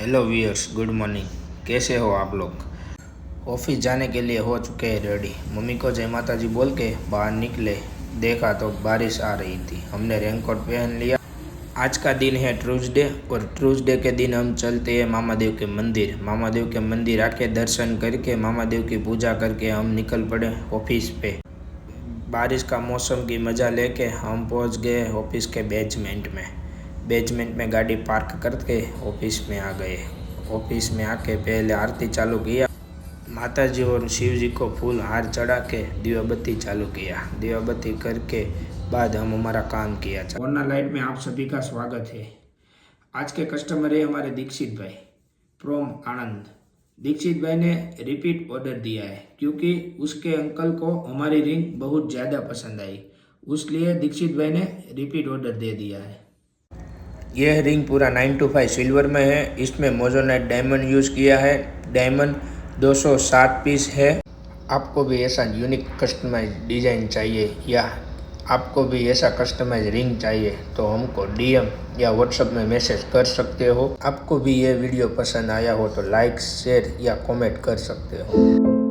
Hello viewers, good morning. कैसे हो आप लोग? ऑफिस जाने के लिए हो चुके हैं रेडी। मम्मी को जय माता जी बोल के बाहर निकले, देखा तो बारिश आ रही थी। हमने रेनकोट पहन लिया। आज का दिन है ट्यूसडे और ट्यूसडे के दिन हम चलते हैं मामा देव के मंदिर। मामा देव के मंदिर आके दर्शन करके मामा देव की पूजा करके हम निकल पड़े ऑफिस पे। बारिश का मौसम की मज़ा लेके हम पहुंच गए ऑफिस के बेजमेंट में गाड़ी पार्क करके ऑफिस में आ गए। ऑफिस में आके पहले आरती चालू किया। माता जी और शिव जी को फूल हार चढ़ा के दिवाबत्ती चालू किया। दिवाबत्ती करके बाद हम हमारा काम किया। कोरोना लाइट में आप सभी का स्वागत है। आज के कस्टमर है हमारे दीक्षित भाई फ्रॉम आनंद। दीक्षित भाई ने रिपीट ऑर्डर दिया है क्योंकि उसके अंकल को हमारी रिंग बहुत ज़्यादा पसंद आई, इसलिए दीक्षित भाई ने रिपीट ऑर्डर दे दिया है। यह रिंग पूरा 9 to 5 सिल्वर में है। इसमें मोजोनाइट डायमंड यूज़ किया है। डायमंड 207 पीस है। आपको भी ऐसा यूनिक कस्टमाइज डिज़ाइन चाहिए या आपको भी ऐसा कस्टमाइज रिंग चाहिए तो हमको DM या व्हाट्सएप में मैसेज कर सकते हो। आपको भी ये वीडियो पसंद आया हो तो लाइक, शेयर या कमेंट कर सकते हो।